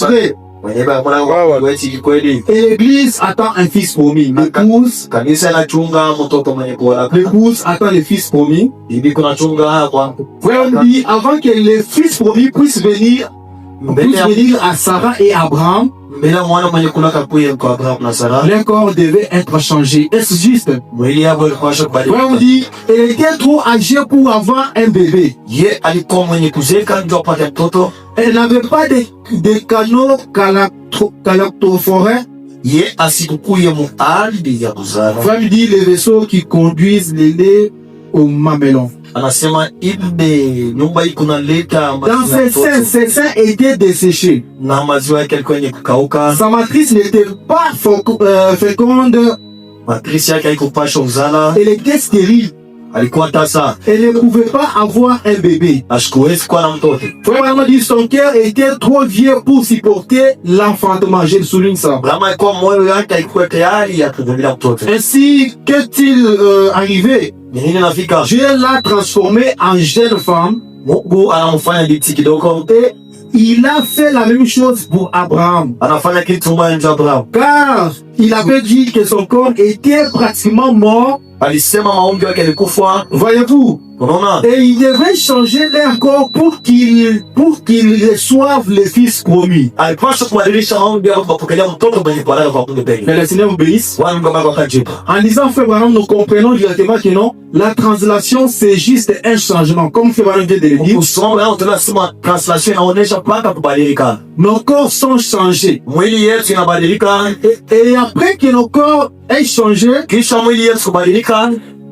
vrai. Et l'église attend un fils promis. L'épouse attend le fils promis. Frère me dit, avant que le fils promis puisse venir à Sarah et Abraham, leur corps devait être changé. Est-ce juste? Frère me dit, elle était trop âgée pour avoir un bébé. Elle n'avait pas de canaux galactophorés. Frère me dit, les vaisseaux qui conduisent les laits au mamelon. Dans ses seins étaient desséchés. Sa matrice n'était pas féconde. Elle était stérile. Elle ne pouvait pas avoir un bébé. Frère m'a dit, son cœur était trop vieux pour supporter l'enfantement. Je souligne ça. Ainsi, qu'est-il arrivé? Dieu l'a transformée en jeune femme. Et il a fait la même chose pour Abraham. Car il avait dit que son corps était pratiquement mort. Voyez-vous? Et il devait changer leur corps pour qu'ils reçoivent le fils promis. Mais le Seigneur obéisse. En lisant Frère Branham, nous comprenons directement que non, la translation c'est juste un changement. Comme Frère Branham vient de le dire, nos corps sont changés. Et après que nos corps aient changé,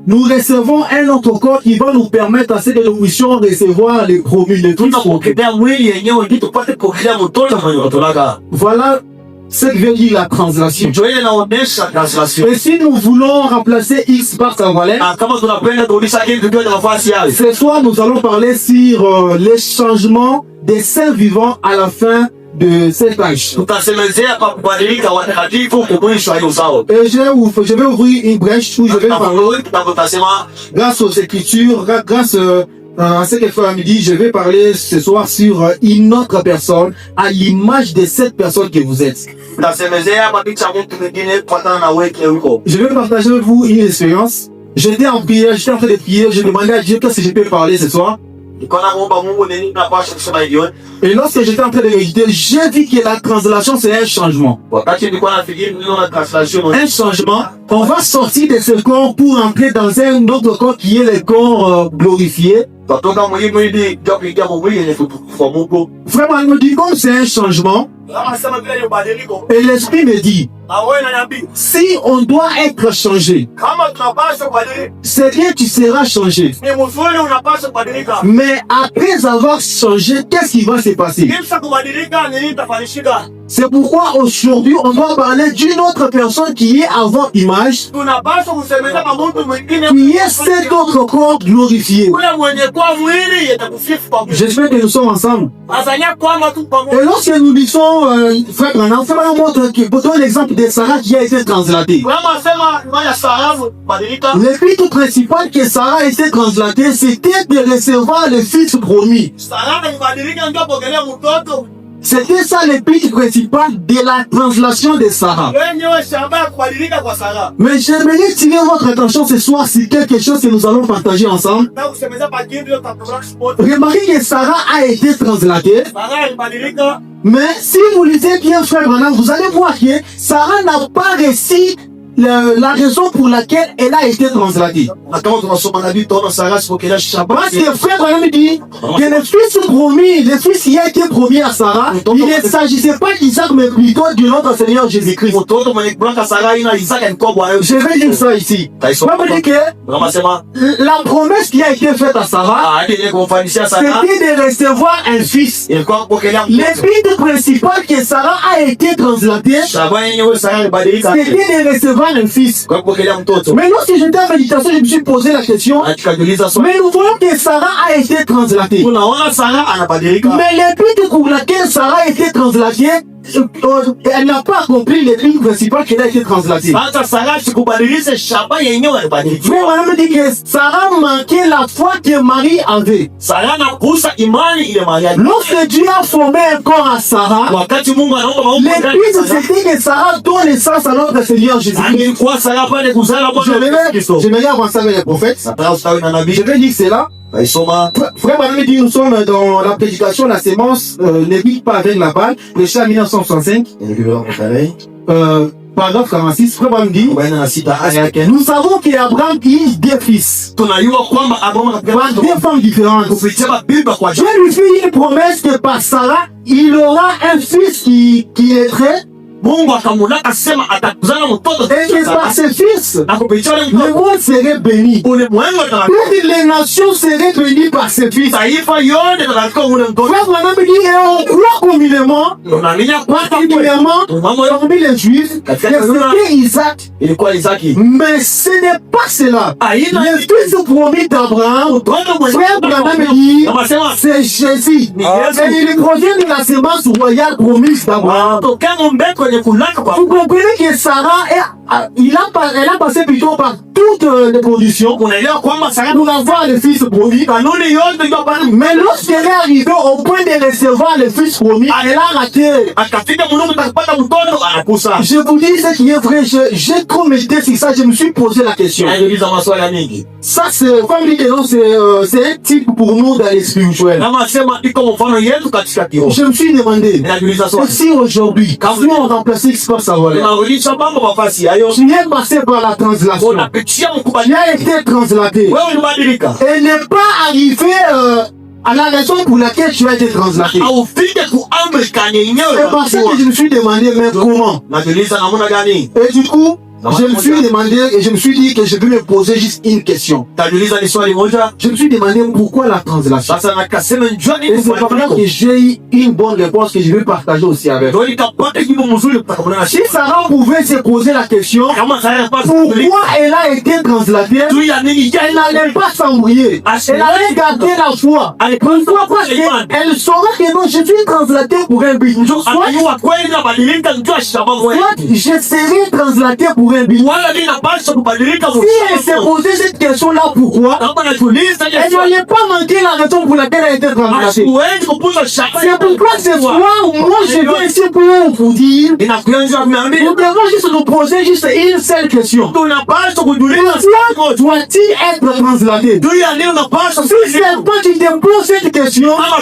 nous recevons un autre corps qui va nous permettre à cette évolution de recevoir les promis, les trucs. Voilà ce que veut dire la translation. Et si nous voulons remplacer X par sa valeur, ce soir nous allons parler sur les changements des saints vivants à la fin de cet âge. Et je vais ouvrir une brèche où je vais parler grâce aux Écritures, grâce à ce que Frère me dit, je vais parler ce soir sur une autre personne à l'image de cette personne que vous êtes. Je vais partager avec vous une expérience. J'étais en prière, j'étais en train de prier, je demandais à Dieu qu'est-ce que je peux parler ce soir. Et lorsque j'étais en train de méditer, j'ai vu que la translation c'est un changement. Un changement, on va sortir de ce corps pour entrer dans un autre corps qui est le corps glorifié. Vraiment, il me dit comme c'est un changement. Et l'esprit me dit, si on doit être changé, c'est bien tu seras changé. Mais après avoir changé, qu'est-ce qui va se passer? C'est pourquoi aujourd'hui on doit parler d'une autre personne qui est à votre image, qui est cet autre corps glorifié. J'espère que nous sommes ensemble. Et lorsque nous lisons Frère Branham, Frère Branham montre que, pour donner l'exemple de Sarah qui a été translatée. Le but principal que Sarah a été translatée, c'était de recevoir le fils promis. C'était ça le but principal de la translation de Sarah. Mais j'aimerais tirer votre attention ce soir sur quelque chose que nous allons partager ensemble. Remarquez que Sarah a été translatée. Mais si vous lisez bien Frère Branham, vous allez voir que Sarah n'a pas réussi la raison pour laquelle elle a été translatée. Parce que Frère Branham dit que le fils promis, le fils qui a été promis à Sarah, il ne s'agissait pas d'Isaac mais plutôt de notre Seigneur Jésus-Christ. Je vais dire ça ici. On me dit que la promesse qui a été faite à Sarah, c'était de recevoir un fils. Le but principal que Sarah a été translatée, c'était de recevoir un fils. Mais lorsque j'étais en méditation, je me suis posé la question. Mais nous voyons que Sarah a été translatée. Mais le but pour laquelle Sarah a été translatée, elle n'a pas compris les lignes principales qui a été translatées. Sasa Sara sikubadilisha shaba yenyewe alibadilika. Mais on me dit que Sarah manquait la foi que Marie avait. Sara anakusa imani ile Maria. Lorsque Dieu a formé un corps à Sarah, Wakati Mungu anaomba maombi, l'Église c'était que Sarah donne naissance à notre Seigneur Jésus-Christ. Alikuwa Sara pale kuzala Bwana Kristo. J'aimerais avancer avec les prophètes. Je vais dire cela. Frère Branham dit, nous sommes dans la prédication, la sémence, ne pique pas avec la balle, le chant 1965. Paragraphe 46, Frère Branham dit, nous savons qu'Abraham eut deux fils. Deux femmes différentes. Dieu lui fit une promesse que par Sarah, il aura un fils qui naîtrait. Mungu akamulaka sema atakuzana mtoto. Et que par ce fils, le monde serait béni. Les nations seraient bénies par ce fils. Frère Branham dit, et on croit communément, parmi les Juifs, que c'était Isaac. Mais ce n'est pas cela. Le fils promis d'Abraham, Frère Branham dit, c'est Jésus. Et il provient de la sémence royale promise d'Abraham. Vous comprenez que Sarah, elle a passé plutôt par toutes les conditions pour avoir le fils promis. Mais lorsqu'elle est arrivée au point de recevoir le fils promis, elle a raté. Je vous dis ce qui est vrai, j'ai commetté sur ça, je me suis posé la question. Ça c'est, comme dit que non, c'est un type pour nous dans les spirituels. Je me suis demandé, si aujourd'hui, quand on remplace ce qui se passe à Voilà, tu es passé par la translation. Tu as été translaté. Et n'est pas arrivé à la raison pour laquelle tu as été translaté. C'est pour ça que je me suis demandé, mais comment? Et du coup, je me suis demandé et je me suis dit que je vais me poser juste une question. Je me suis demandé pourquoi la translation. Et c'est pour ça que j'ai eu une bonne réponse que je vais partager aussi avec vous. Si Sarah pouvait se poser la question, pourquoi elle a été translatée, elle n'allait pas s'embrouiller. Elle allait garder la foi. Pourquoi? Parce qu'elle saura que non, je suis translatée pour un but. Soit je serai translatée pour un but. Si elle s'est posé cette question-là, pourquoi? Elle n'allait pas manquer la raison pour laquelle elle a été translatée. C'est pourquoi ce soir, moi je viens ici pour vous dire, nous devons juste nous poser juste une seule question. Doit-il être translaté? Si c'est pas tu te poses cette question, tu auras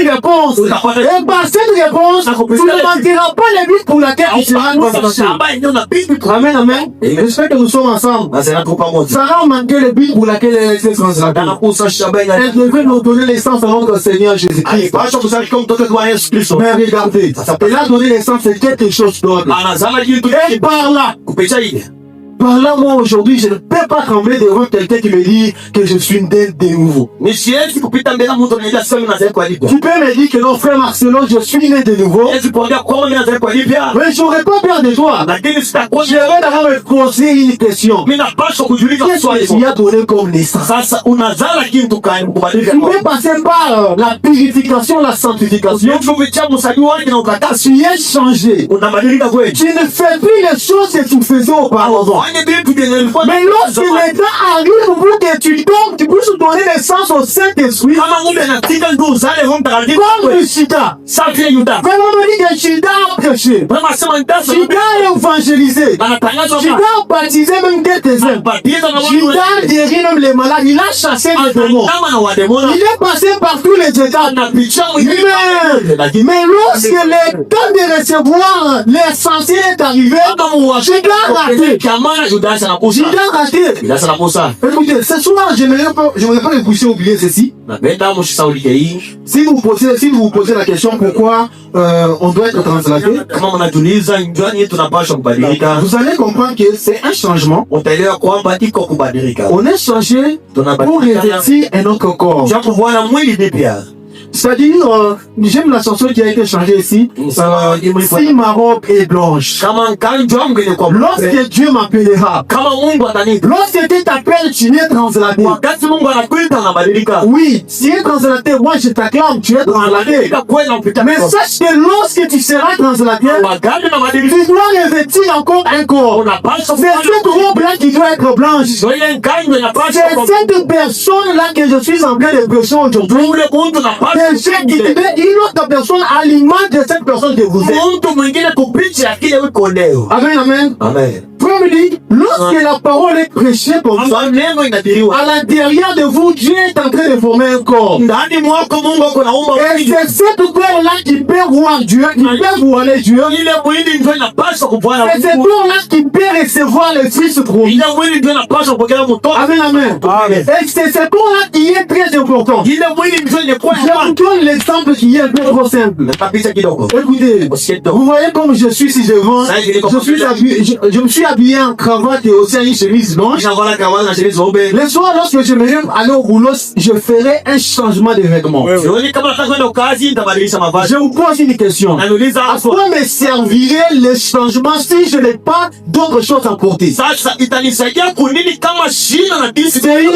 une réponse. Et par cette réponse, tu ne manqueras pas les buts pour laquelle tu seras translaté. Amen, amen. J'espère que nous sommes ensemble. Sarah manquait le but pour laquelle elle était translatée. Elle devait nous donner l'essence à notre Seigneur Jésus-Christ. Mais regardez, elle a donné l'essence à quelque chose d'autre. Et par là, moi aujourd'hui, je ne peux pas trembler devant quelqu'un qui me dit que je suis né de nouveau. Tu peux me dire que non, frère Marcelo, je suis né de nouveau. Mais j'aurais pas peur de toi. Je vais d'abord me poser une question. Qu'est-ce que tu as donné comme naissance? Tu peux passer par la purification, la sanctification. Tu es changé. Tu ne fais plus les choses que tu faisais auparavant. Mais lorsque les temps arrivent pour que tu tombes, tu puisses donner naissance au Saint-Esprit. Comme le Shida. Vraiment me dit que Shida a prêché. Shida a évangélisé. Shida a baptisé même quelques-uns. Shida a guéri même les malades. Il a chassé les démons. Il est passé par tous les états. Mais lorsque le temps de recevoir l'essentiel est arrivé, Shida a raté. Écoutez, ce soir, j'aimerais pas que vous oublier ceci. Si vous vous posez la question pourquoi on doit être translaté, vous allez comprendre que c'est un changement. On est changé pour revêtir un autre corps. C'est-à-dire, j'aime la chanson qui a été changée ici. Si ma robe est blanche. Lorsque Dieu m'appellera. Lorsque Dieu t'appelle, tu es translaté. Oui, si tu es translaté, moi je t'acclame, tu es translaté. Mais sache que lorsque tu seras translaté, tu dois revêtir encore un corps. C'est cette robe-là qui doit être blanche. C'est cette personne-là que je suis en train de prêcher aujourd'hui. Une autre personne alimente de cette personne que vous êtes. Amen, amen. Amen. Frère me dit, lorsque la parole est prêchée comme ça, à l'intérieur de vous, Dieu est en train de former un corps. Et c'est cette corps-là qui peut voir Dieu, qui peut voir les dieux. Et c'est corps-là qui peut recevoir le Fils promis. Amen, amen. Et c'est ce corps-là qui est très important. Je vous donne l'exemple qui est un peu trop simple. Écoutez, vous voyez comme je suis si je vends, je me suis habillé en cravate et aussi en une chemise blanche. Le soir, lorsque je me lève aller au boulot, je ferai un changement de vêtements. Je vous pose une question. À quoi me servirait le changement si je n'ai pas d'autre chose à porter? C'est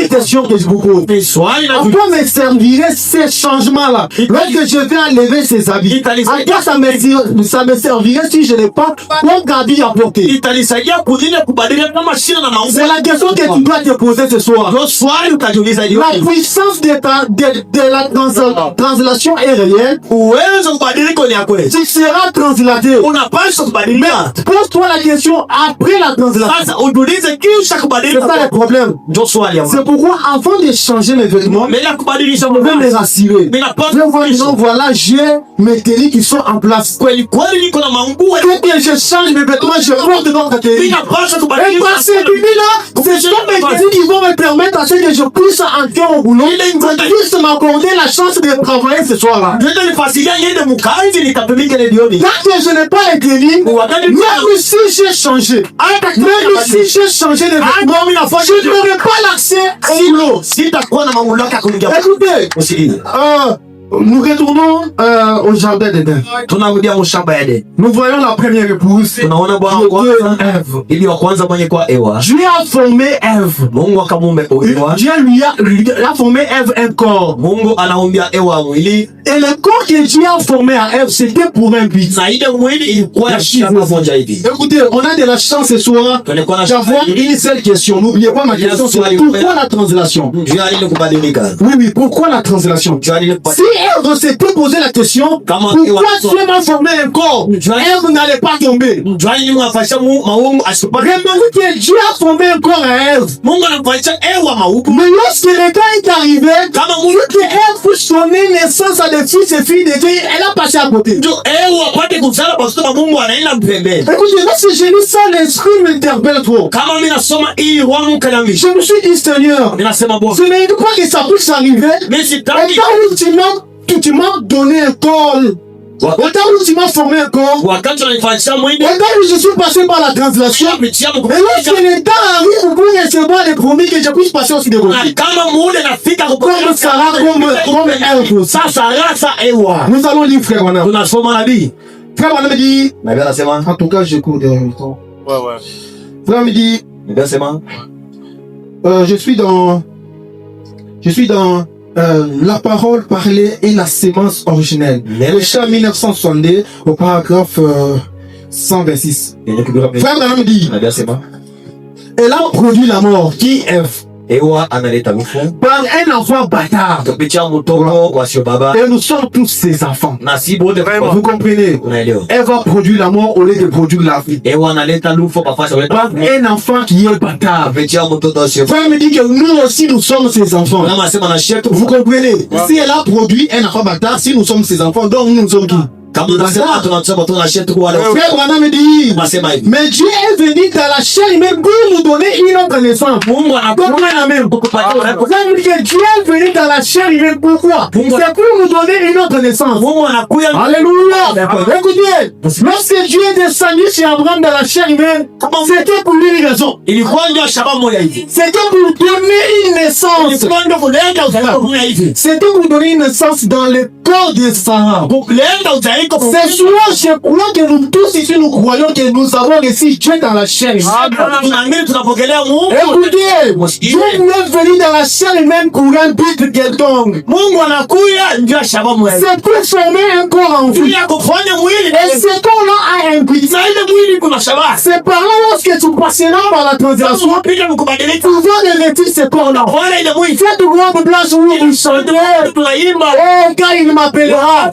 une question que je vous pose. À quoi me servirait ce changement-là? Lorsque je vais enlever ces habits, à quoi ça me servirait si je n'ai pas d'autres habits à porter? C'est la question que tu dois te poser ce soir. La puissance de la translation est réelle. Tu seras translaté. Mais pose-toi la question après la translation. C'est ça le problème. C'est pourquoi avant de changer mes vêtements, je vais me rassurer. Voilà, j'ai mes tennis qui sont en place. Quand je change mes vêtements, je porte d'autres tennis. Et par ces tennis-là, c'est mes tennis qui vont me permettre à ce que je puisse entrer au boulot, que je puisse m'accorder la chance de travailler ce soir-là. Quand je n'ai pas les tennis, même si j'ai changé, de vêtements, je n'aurai pas l'accès au boulot. Écoutez, nous retournons au jardin d'Éden. Nous voyons la première épouse. Dieu a formé Ève. Dieu lui a formé Ève un corps. Et le corps que Dieu a formé à Ève, c'était pour un but. Écoutez, on a de la chance ce soir d'avoir une seule question. N'oubliez pas ma question, c'est pourquoi la translation? Oui, pourquoi la translation? Si Ève s'était posé la question, pourquoi Dieu m'a formé un corps? Ève n'allait pas tomber. Remarquez que Dieu a formé un corps à Ève. Mais lorsque le temps est arrivé, que Ève pour sonner naissance à des fils et filles de Dieu, elle a passé à côté. Écoutez, lorsque j'ai lu ça, l'esprit m'interpelle trop. Je me suis dit, Seigneur, ce n'est pas que ça puisse arriver. Et quand tu m'as donné un corps, autant où tu m'as formé un corps, autant où je suis passé par la translation, et lorsque le temps arrive pour recevoir les promis que je puisse passer aussi des promis. Comme Sarah, comme Ève. Nous allons lire frère Wana. Frère Wana me dit, en tout cas j'écoute derrière le temps. Frère me dit, je suis dans la parole parlée et la sémence originelle. Le chant 1962 au paragraphe 126. Frère Branham dit, elle a produit la mort, qui est par un enfant bâtard. Et nous sommes tous ses enfants. Vous comprenez? Elle va produire la mort au lieu de produire la vie. Par un enfant qui est bâtard. Frère me dit que nous aussi nous sommes ses enfants. Vous comprenez? Si elle a produit un enfant bâtard, si nous sommes ses enfants, donc nous sommes qui? Kama tunasema tunasema tunashia tu wale. Frère Branham me dit, Tunasema hivi. mais Dieu est venu dans la chair humaine pour nous donner une autre naissance. Mungu anakuja la même. Vous avez dit que Dieu est venu dans la chair humaine, pourquoi? C'est pour nous donner une autre naissance. Mungu anakuja. Alléluia. Écoutez, lorsque Dieu est descendu chez Abraham dans la chair humaine, c'était pour une raison. Ilikuwa ndio sababu moja hivi. C'était pour donner une naissance. Ilikuwa ndio kuleta uzao hivi. C'était pour donner une naissance dans le corps de Sarah. Kuleta uzao. C'est souvent, je crois que nous tous ici, nous croyons que nous avons reçu Dieu dans la chair. Écoutez, Dieu est venu dans la chair humaine pour un but quelconque. C'est pour former un corps en vie. Et ce corps-là a un but. C'est par là, lorsque tu passeras par la translation, tu vas revêtir ce corps-là. Faites robe blanche où vous chantez. Et quand il m'appellera,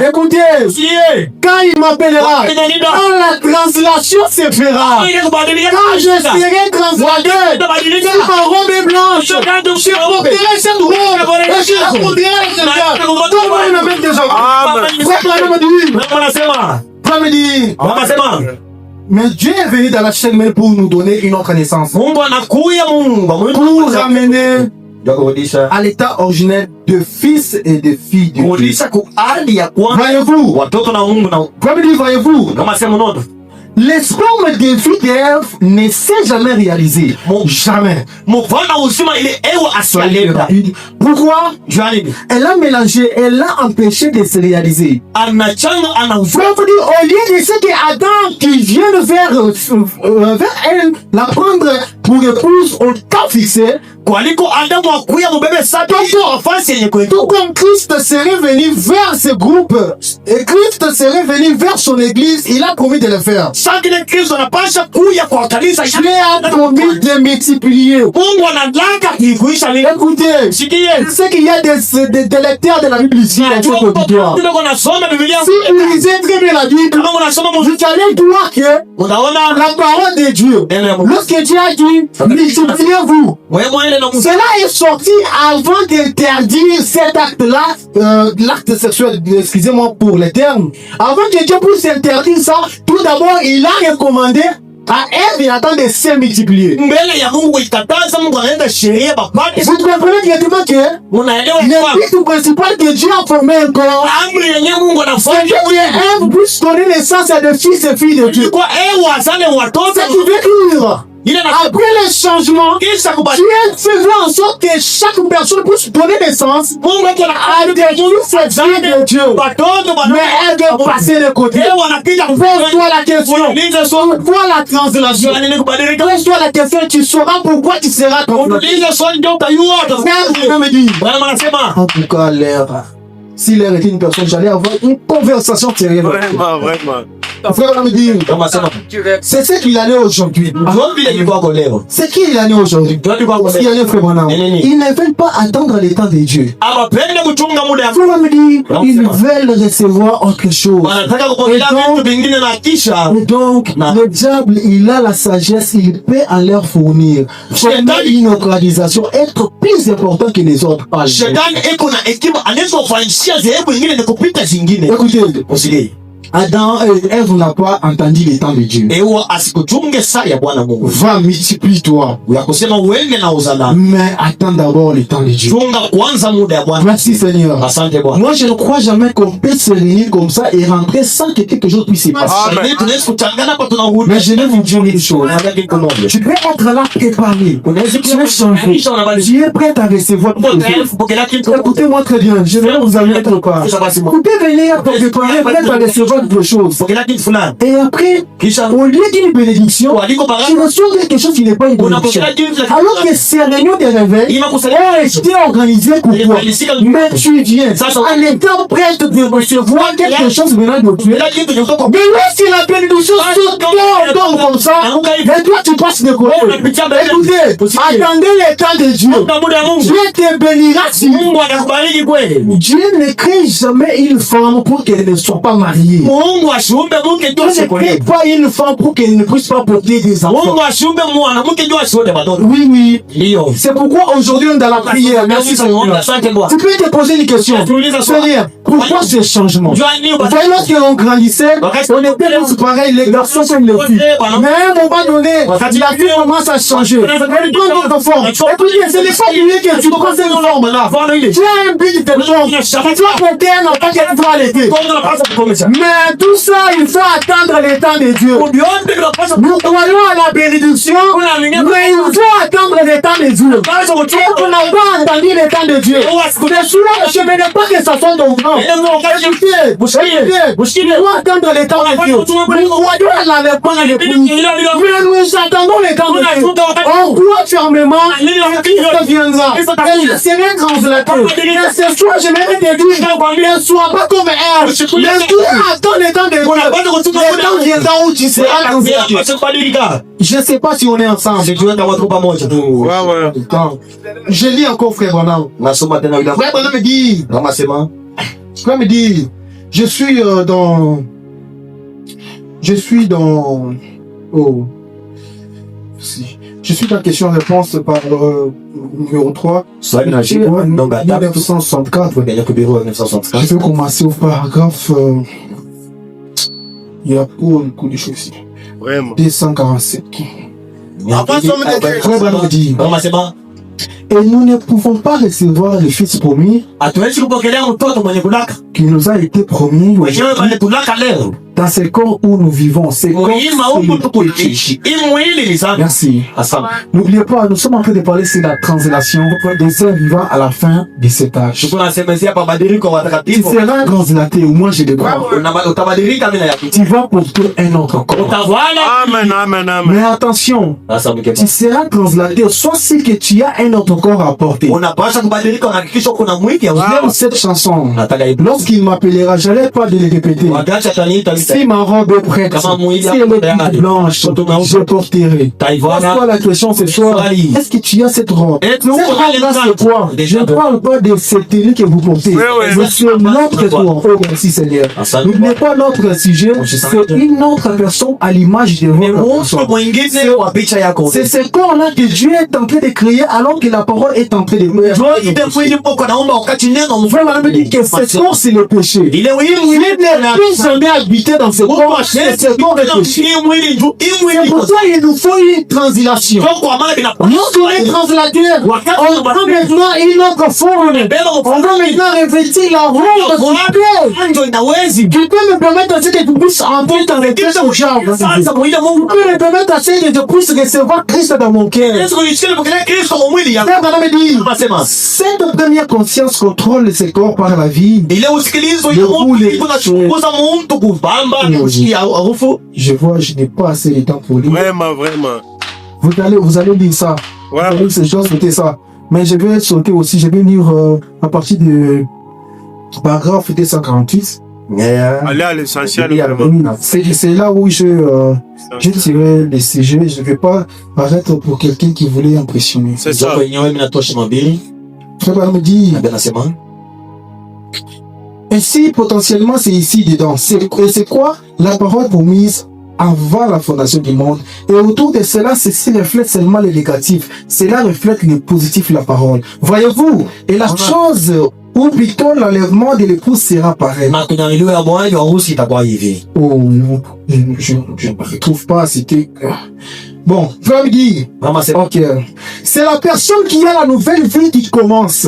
écoutez, quand il m'appellera, quand la translation se fera, quand je serai translaté, ma robe est blanche, je porterai cette robe, et je porterai cette robe. Tout le monde me met déjà. Frère me dit, mais Dieu est venu dans la chaîne pour nous donner une autre naissance. Pour ramener à l'état originel de fils et de filles de Dieu. Voyez-vous, voyez-vous, les spermes des filles d'Ève ne s'est jamais réalisé. Jamais. Pourquoi? Elle a mélangé, elle a empêché de se réaliser. Au lieu de ce que Adam qui vient vers elle, la prendre pour épouse au temps fixé, tout comme Christ serait venu vers ce groupe et Christ serait venu vers son église, il a promis de le faire. Dieu a promis de multiplier. Écoutez, c'est qu'il y a des lecteurs de la Bible ici dans votre auditoire. Si vous lisez très bien la Bible, vous allez voir que la parole de Dieu, lorsque Dieu a dit multipliez-vous, cela est sorti avant d'interdire cet acte-là, l'acte sexuel, excusez-moi pour les termes. Avant que Dieu puisse interdire ça, tout d'abord, il a recommandé à Ève et Adam de se multiplier. Vous comprenez directement que le but principal que Dieu a formé un corps, c'est que Ève puisse donner naissance à des fils et filles de Dieu. C'est qui veut dire, après le changement, Dieu faisait en sorte que chaque personne puisse donner naissance à des fils et filles de Dieu. Mais elle doit passer de côté. Pose-toi la question. Pose-toi la translation. Pose-toi la question. Tu sauras pourquoi tu seras translation. Frère, me dit. En tout cas, l'air. Si l'air était une personne, j'allais avoir une conversation sérieuse. Vraiment. Frère me dit, c'est ce qu'il en est aujourd'hui. C'est qui il en est aujourd'hui? Il en est frère Branham. Ils ne veulent pas attendre le temps de Dieu. Frère me dit, ils veulent recevoir autre chose. Et donc, le diable, il a la sagesse, il peut en leur fournir. Une organisation être plus important que les autres. Écoutez, Adam et Ève n'a pas entendu le temps de Dieu. Va, multiplie-toi. Mais attends d'abord le temps de Dieu. Merci Seigneur. Moi je ne crois jamais qu'on peut se réunir comme ça et rentrer sans que quelque chose puisse se passer. Mais je vais vous dire une chose. Tu peux être là préparé. Tu veux changer. Tu es prêt à recevoir. Écoutez-moi très bien. Je vais vous amener quelque part. Vous pouvez venir pour préparer, prêt à recevoir de choses. Et après, au lieu d'une bénédiction, tu reçois quelque chose qui n'est pas une bénédiction. Alors que ces réunions de réveil ont été organisées pour toi. Mais tu viens en étant prêt de recevoir quelque chose venant de Dieu. Mais lorsque la bénédiction tombe comme ça, et toi tu passes de côté. Écoutez, attendez le temps de Dieu. Dieu te bénira si Dieu ne crée jamais une femme pour qu'elle ne soit pas mariée. Mungu ashuumbe mke ndio ne pas une femme pour qu'elle ne puisse pas porter des enfants. Mungu ashuumbe mwana mke ndio asione watoto. Oui, oui. Ndio. C'est pourquoi aujourd'hui on est dans la prière. Merci Seigneur. Tu peux te poser une question. Seigneur, pourquoi ce changement? Vous voyez, lorsqu'on grandissait, on était tous pareils, les garçons comme les filles. Mais à un moment donné, la vie commence à changer. Elle prend d'autres formes. Et puis, ce n'est pas lui que tu prends cette forme-là. Tu as un but de forme. Tu vas porter un enfant qui va allaiter. Mais tout ça, il faut attendre le temps de Dieu. Nous croyons à la bénédiction, mais il faut attendre le temps de Dieu. Et on n'a pas entendu le temps de Dieu. C'est celui-là, je ne veux pas que ça soit ton grand. Il faut attendre le temps de Dieu. Nous croyons à la réponse de l'époux. Mais nous attendons le temps de Dieu. On croit fermement Christ viendra. Et je serai translateur. Et ce soir, je vais te dire, ne sois pas comme elle. Mais tu attends le temps de Dieu. Le temps viendra où tu seras translateur. Je ne sais pas si on est ensemble. Je lis encore Frère Branham. Frère Branham me dit, Frère me dit, je suis dans, oh, si. Je suis dans question-réponse par numéro 3. 1964. Je vais commencer au paragraphe. Il y a beaucoup de choses ici. 247. Frère Branham me dit, et nous ne pouvons pas recevoir le Fils promis qui nous a été promis dans ce corps où nous vivons. C'est corps. Merci. N'oubliez pas, nous sommes en train de parler sur la translation des êtres vivants à la fin de cet âge. Tu seras translaté, au moins je le crois. Tu vas porter un autre corps. Amen, amen, amen. Mais attention, tu seras translaté, soit si que tu as un autre corps à porter. J'aime cette chanson. Lorsqu'il m'appellera, je n'allais pas de le répéter. Si ma robe est prête, si elle est blanche, je porterai. Pourquoi la question ce soir, est-ce que tu as cette robe? Cette robe-là, c'est quoi? Je ne parle pas de cette tenue que vous portez. Mais c'est notre corps. Oh, merci Seigneur. N'oubliez pas notre sujet, c'est une autre personne à l'image de votre personne. C'est ce corps-là que Dieu est en train de créer alors que la parole est en train de créer. Vraiment, me dit que ce corps, c'est le péché. Il n'est plus jamais habité dans ce corps, mais ce corps est péché. C'est pour ça qu'il nous faut une translation. Lorsqu'on est translateur, on prend maintenant une autre forme. On va maintenant revêtir la robe de Dieu. Tu peux me permettre aussi que tu puisses entrer dans les pièces au genre. Tu peux me permettre aussi que je puisse recevoir Christ dans mon cœur. Cette première conscience contrôle ce corps par la vie. Je vois, je n'ai pas assez de temps pour lire. Vraiment. Vous allez lire ça. Ouais. Vous allez lire ces choses, sauter ça. Mais je vais sauter aussi, je vais lire à partir de paragraphe 248. Allez à l'essentiel. C'est là où j'ai tiré les sujets. Je ne vais pas paraître pour quelqu'un qui voulait impressionner. C'est ça. Frère me dit, ainsi potentiellement c'est ici dedans. C'est quoi? La parole promise avant la fondation du monde. Et autour de cela, ceci reflète seulement le négatif. Cela reflète le positif de la parole. Voyez-vous? Et la chose, ou plutôt l'enlèvement de l'épouse sera pareil. Oh non, je ne retrouve pas, c'était... Bon, frère me dit, ok, c'est la personne qui a la nouvelle vie qui commence.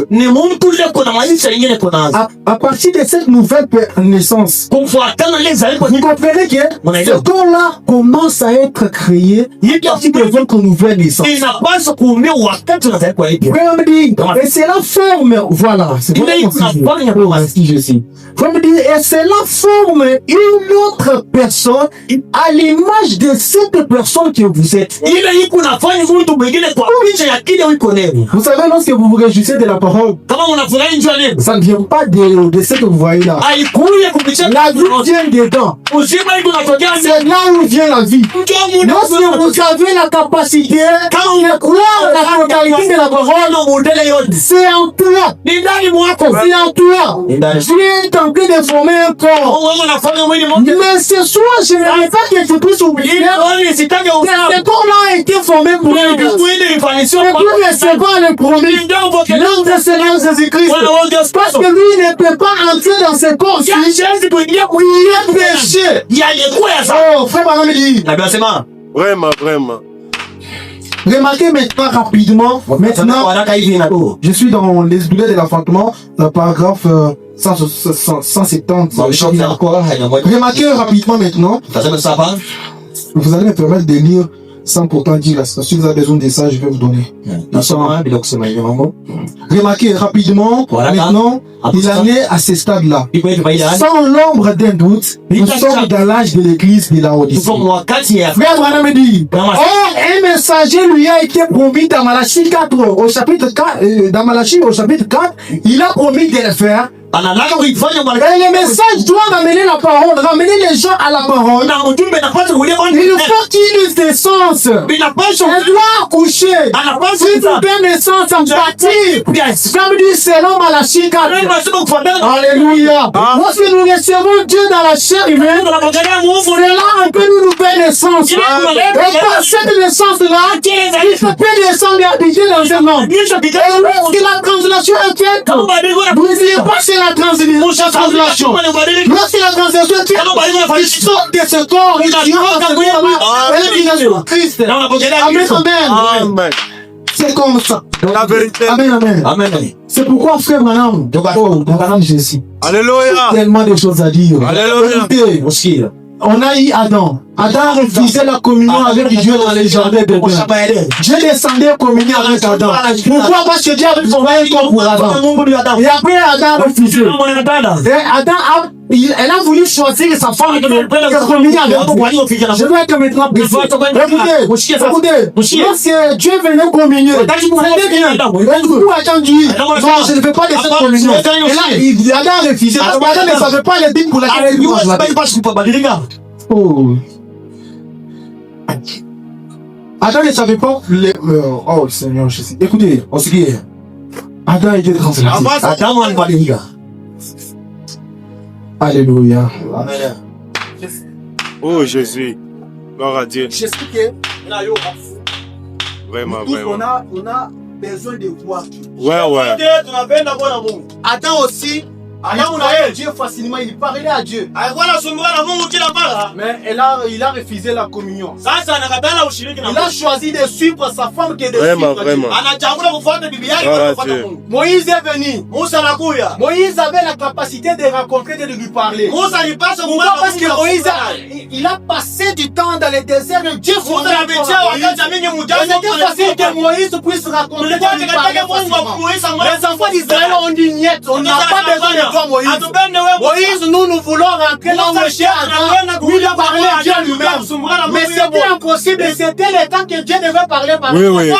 À partir de cette nouvelle naissance, vous comprenez que ce corps-là commence à être créé à partir de votre nouvelle naissance. Frère me dit, et c'est la forme, voilà, c'est vraiment je sais. Frère me dit, et c'est la forme une autre personne à l'image de cette personne que vous êtes. Vous savez, lorsque vous vous réjouissez de la parole, ça ne vient pas de ce que vous voyez là. La vie vient dedans. C'est là où vient la vie. Lorsque vous avez la capacité de croire la totalité de la parole, c'est en toi. C'est en toi. Tu es en train de former un corps. Mais ce soir, je ne veux pas que tu puisses oublier. Ce corps-là a été formé pour un but. C'est pour recevoir le promis. L'homme de Seigneur Jésus-Christ. Parce que lui ne peut pas entrer dans ce corps. Il est péché. Oh, frère Maramedi. Vraiment, vraiment. Remarquez maintenant rapidement. Maintenant, je suis dans les douilles de l'affrontement, le paragraphe 170. Remarquez rapidement maintenant. Vous allez me permettre de lire sans pourtant dire la situation. Si vous avez besoin de ça, je vais vous donner. Remarquez rapidement, maintenant, il en est à ce stade-là. Sans l'ombre d'un doute, nous sommes dans l'âge de l'église de la Odyssée. Frère Branham me dit, un messager lui a été promis dans Malachie 4, au chapitre 4, dans Malachie au chapitre 4, il a promis de le faire. Et le message doit ramener la parole, ramener les gens à la parole. Il faut qu'il use des sens. Elle doit accoucher. Si tu donnes naissance en bâtir, comme dit selon Malachie 4. Alléluia. Lorsque nous recevons Dieu dans la chair humaine, c'est là un peu nous faire naissance. Et par cette naissance-là, il se peut descendre et habiter dans un monde. Et lorsque la translation est faite, n'oubliez pas c'est la translation. Lorsque la translation est faite, il sort de ce corps, il Christ. Amen. C'est comme ça. La vérité. Amen. C'est pourquoi, frère Branham, Branham Jésus. Alléluia. Tellement de choses à dire. Alléluia. On a eu Adam. Adam refusait la communion avec Dieu dans les jardins de Dieu. Dieu descendait communier avec Adam. Pourquoi? Parce que Dieu avait formé un corps pour Adam. Et après Adam a refusé. Et Adam elle a voulu choisir sa femme de communier avec Dieu. Je vais être maintenant précis. Écoutez. Lorsque Dieu venait communier, c'était bien. Et du coup, Adam dit, non, je ne fais pas de cette communion. Et là, Adam a refusé. Parce que Adam ne savait pas les dîmes pour laquelle il doit. Oh. Adam ne savait pas les... oh Seigneur Jésus. Écoutez, on se dit. Adam était translaté. Alléluia. Amen. Oh Jésus. Gloire à Dieu. J'explique. Vraiment. On a besoin de voir. Ouais. Adam aussi. Dieu facilement, il parlait à Dieu. Mais il a refusé la communion. Il a choisi de suivre sa femme qui est de Vraiment. Moïse est venu. Moïse avait la capacité de rencontrer et de lui parler. Pourquoi? Parce que Moïse il a passé du temps dans le désert et Dieu formait c'était facile que Moïse puisse raconter et lui parler facilement. Les enfants d'Israël ont dit niet, on n'a pas besoin de voir Moïse. Moïse, nous voulons rentrer dans le chien Adam, lui parler à Dieu lui-même. Mais c'était impossible et c'était le temps que Dieu devait parler par lui. Oui. Ils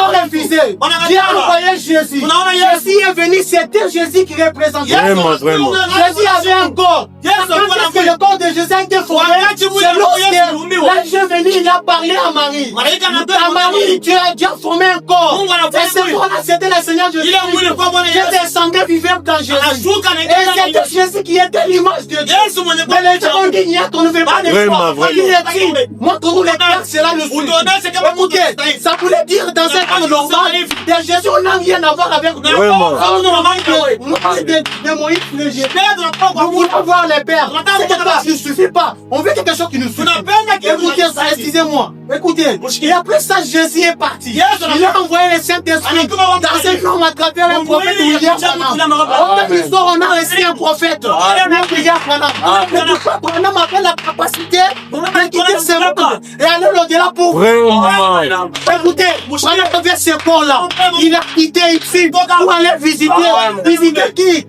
ont refusé. Dieu a envoyé Jésus. Jésus est venu, c'était Jésus qui représentait. Vraiment. Jésus avait un corps. Quand est-ce que le corps de Jésus a été formé? C'est lorsque l'ange est venu, il a parlé à Marie. À Marie, Dieu a formé un corps. Et ce corps-là, c'était le Seigneur Jésus. Dieu descendait vivant dans Jésus. Et c'était Jésus qui était l'image de Dieu. Mais les gens ont dit, on ne veut pas de Vraiment. Il a dit, montre-nous les cœurs, c'est là le fruit. Écoutez, ça voulait dire dans un temps normal, de Jésus, on n'a rien à voir avec nous. Nous parlons de Moïse, le Jésus. Nous voulons voir les pères. Ça ne suffit pas. On veut quelque chose qui nous suffit. Écoutez, excusez-moi. Écoutez, et après ça, Jésus est parti. Il a envoyé le Saint-Esprit dans un homme à travers un prophète William Branham. On a reçu un prophète. William Branham. Mais pourquoi Branham avait la capacité de quitter ce monde et aller au-delà pour Vraiment. Écoutez, Branham avait ce corps-là. Il a quitté ici pour aller visiter. Visiter qui?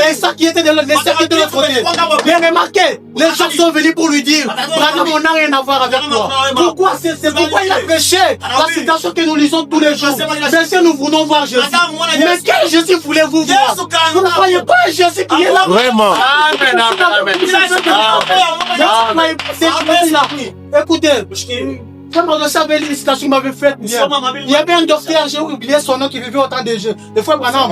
Les sacs qui étaient de l'autre côté. Mais remarquez, les gens sont venus pour lui dire, Branham, on n'a rien à voir avec toi. Pourquoi? C'est pourquoi il a prêché la citation que nous lisons tous les jours. Bien sûr, nous voulons voir Jésus. Mais quel Jésus voulez-vous voir? Vous ne croyez pas à Jésus qui est là? Vraiment. Écoutez, ça m'a ressemblé une citation que m'avait faite. Il y avait un docteur, j'ai oublié son nom, qui vivait au temps des jeux. Le frère Branham.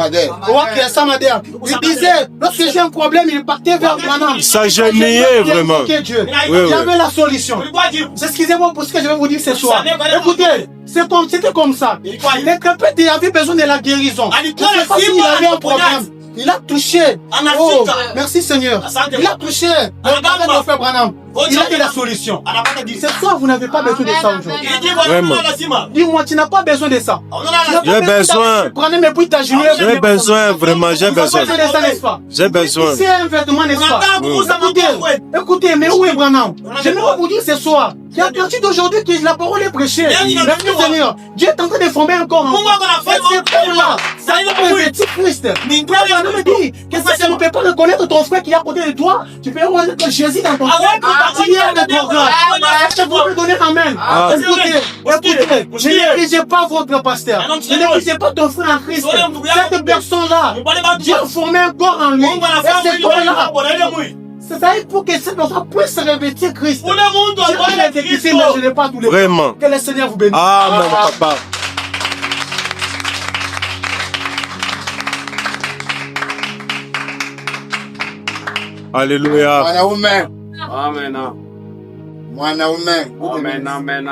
Samader. Il disait, lorsque j'ai un problème, il partait vers Branham. Ça gênait vraiment. Dieu. Il y avait la solution. Excusez-moi pour ce que je vais vous dire ce soir. Écoutez, c'était comme ça. Les crêpettes avaient besoin de la guérison. Je ne sais pas s'il avait un problème. Il a touché. Oh, merci Seigneur. Il a touché. Le frère Branham. Il a eu la solution. Ce soir, vous n'avez pas besoin de ça aujourd'hui. Vraiment. Dis-moi, tu n'as pas besoin de ça. J'ai besoin. Prenez mes bouilles, J'ai besoin, vraiment, j'ai besoin. J'ai besoin. C'est un vêtement, n'est-ce pas? Écoutez, mais où est Branham? Je vais vous dire ce soir. Il y a partir d'aujourd'hui que la parole est prêchée. Merci Seigneur. Dieu est en train de former un corps. Ça y est, un petit Christ. Branham me dit que si tu ne peux pas reconnaître ton frère qui est à côté de toi, tu peux reconnaître Jésus dans ton frère. Il y a le programme. Je vous peux donner amen. Écoutez, ne négligez pas votre pasteur. Ne négligez pas ton frère en Christ. Cette personne-là, Dieu a formé un corps en lui. Et ce corps-là, c'est ça pour que cette personne puisse revêtir Christ. Je n'ai pas tous les. Vraiment. Que le Seigneur vous bénisse. Ah, mon papa. Alléluia. Mwanaume, Amen. mwanaume, Amen. Amen.